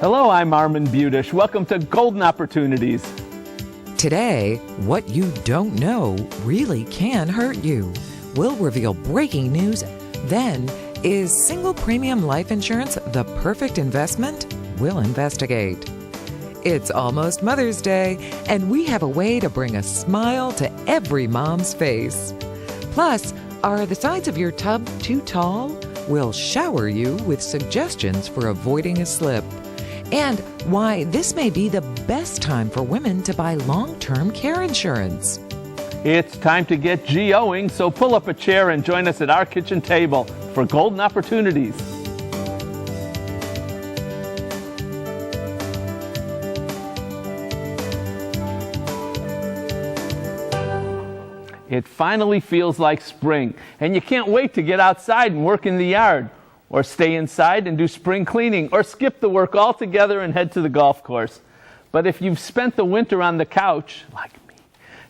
Hello, I'm Armin Budish. Welcome to Golden Opportunities. Today, what you don't know really can hurt you. We'll reveal breaking news. Then, is single premium life insurance the perfect investment? We'll investigate. It's almost Mother's Day, and we have a way to bring a smile to every mom's face. Plus, are the sides of your tub too tall? We'll shower you with suggestions for avoiding a slip. And why this may be the best time for women to buy long-term care insurance. It's time to get GOing, so pull up a chair and join us at our kitchen table for Golden Opportunities. It finally feels like spring, and you can't wait to get outside and work in the yard, or stay inside and do spring cleaning, or skip the work altogether and head to the golf course. But if you've spent the winter on the couch, like me,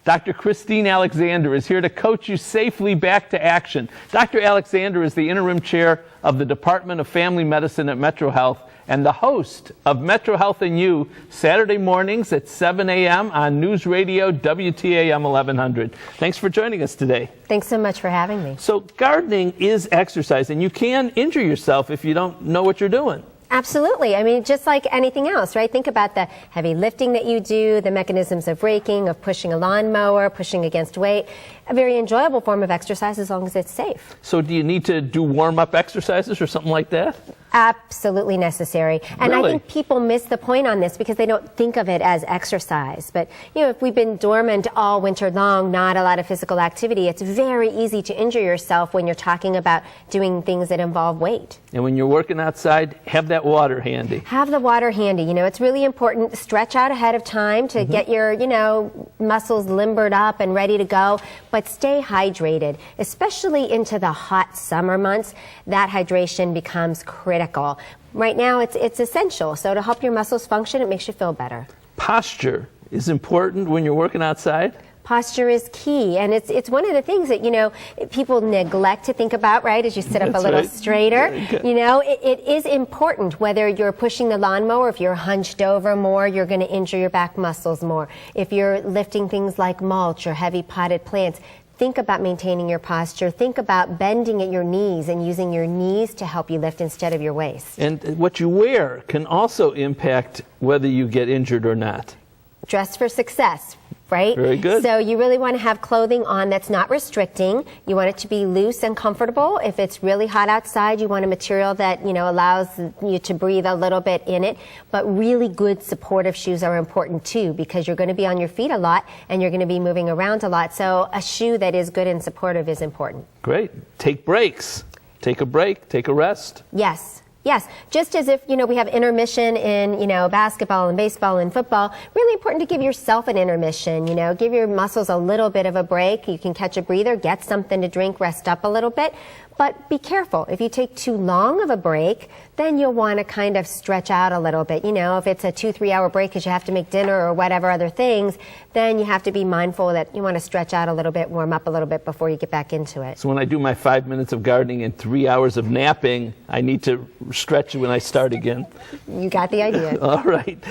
Dr. Christine Alexander is here to coach you safely back to action. Dr. Alexander is the interim chair of the Department of Family Medicine at Metro Health and the host of Metro Health and You, Saturday mornings at 7 a.m. on News Radio WTAM 1100. Thanks for joining us today. Thanks so much for having me. So gardening is exercise, and you can injure yourself if you don't know what you're doing. Absolutely. I mean, just like anything else, right? Think about the heavy lifting that you do, the mechanisms of raking, of pushing a lawnmower, pushing against weight. A very enjoyable form of exercise as long as it's safe. So do you need to do warm-up exercises or something like that? Absolutely necessary. And Really? I think people miss the point on this because they don't think of it as exercise. But, you know, if we've been dormant all winter long, not a lot of physical activity, it's very easy to injure yourself when you're talking about doing things that involve weight. And when you're working outside, have that water handy. Have the water handy. You know, it's really important to stretch out ahead of time to get your, you know, muscles limbered up and ready to go. But stay hydrated, especially into the hot summer months. That hydration becomes critical. Right now, it's essential. So to help your muscles function, it makes you feel better. Posture is important when you're working outside. Posture is key, and it's one of the things that, you know, people neglect to think about, right, as you sit up a little straighter. You know, it is important whether you're pushing the lawnmower, if you're hunched over more, you're going to injure your back muscles more. If you're lifting things like mulch or heavy potted plants, think about maintaining your posture. Think about bending at your knees and using your knees to help you lift instead of your waist. And what you wear can also impact whether you get injured or not. Dress for success, right? Very good. So you really want to have clothing on that's not restricting. You want it to be loose and comfortable. If it's really hot outside, you want a material that, you know, allows you to breathe a little bit in it. But really good supportive shoes are important too, because you're going to be on your feet a lot and you're going to be moving around a lot. So a shoe that is good and supportive is important. Great. Take breaks. Take a break. Take a rest. Yes. Yes, just as if, you know, we have intermission in, you know, basketball and baseball and football, really important to give yourself an intermission, you know, give your muscles a little bit of a break. You can catch a breather, get something to drink, rest up a little bit. But be careful. If you take too long of a break, then you'll want to kind of stretch out a little bit. You know, if it's a 2-3 hour break because you have to make dinner or whatever other things, then you have to be mindful that you want to stretch out a little bit, warm up a little bit before you get back into it. So when I do my 5 minutes of gardening and 3 hours of napping, I need to stretch when I start again. You got the idea. All right.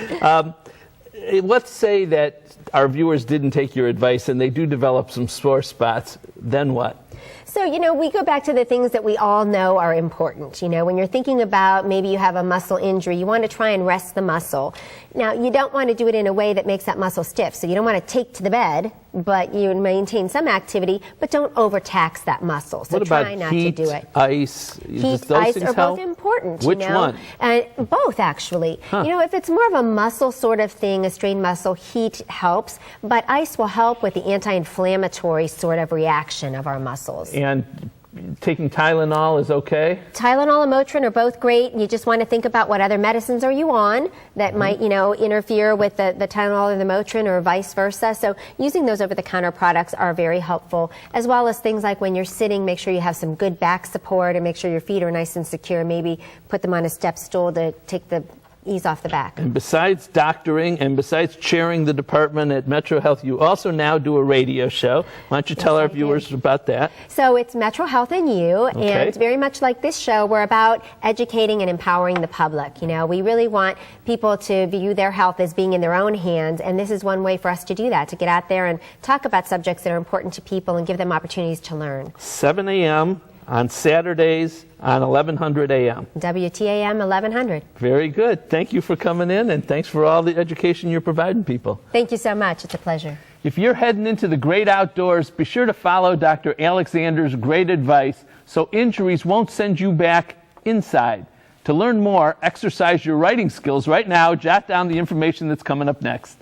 Let's say that our viewers didn't take your advice and they do develop some sore spots. Then what? So, you know, we go back to the things that we all know are important. You know, when you're thinking about maybe you have a muscle injury, you want to try and rest the muscle. Now, you don't want to do it in a way that makes that muscle stiff. So you don't want to take to the bed, but you maintain some activity, but don't overtax that muscle. So what about try not heat, to do it. Ice? Heat, ice are both important. Which you know? one? Both, actually. You know, if it's more of a muscle sort of thing, a strained muscle, heat helps, but ice will help with the anti-inflammatory sort of reaction of our muscles. And taking Tylenol is okay? Tylenol and Motrin are both great. You just want to think about what other medicines are you on that might, you know, interfere with the Tylenol or the Motrin or vice versa. So using those over-the-counter products are very helpful, as well as things like when you're sitting, make sure you have some good back support and make sure your feet are nice and secure. Maybe put them on a step stool to take the ease off the back. And besides doctoring and besides chairing the department at Metro Health, you also now do a radio show. Why don't you tell our viewers about that? So it's Metro Health and You, Okay. and very much like this show, we're about educating and empowering the public. You know, we really want people to view their health as being in their own hands, and this is one way for us to do that, to get out there and talk about subjects that are important to people and give them opportunities to learn. 7 a.m. on Saturdays on 1100 a.m. WTAM 1100. Very good. Thank you for coming in, and thanks for all the education you're providing people. Thank you so much. It's a pleasure. If you're heading into the great outdoors, be sure to follow Dr. Alexander's great advice so injuries won't send you back inside. To learn more, exercise your writing skills right now. Jot down the information that's coming up next.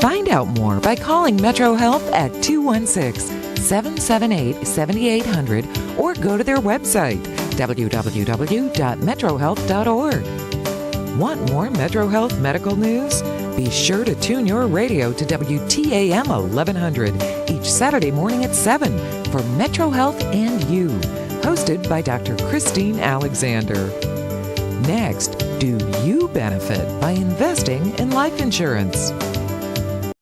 Find out more by calling Metro Health at 216-778-7800 or go to their website, www.metrohealth.org. Want more Metro Health medical news? Be sure to tune your radio to WTAM 1100 each Saturday morning at 7 for Metro Health and You, hosted by Dr. Christine Alexander. Next, do you benefit by investing in life insurance?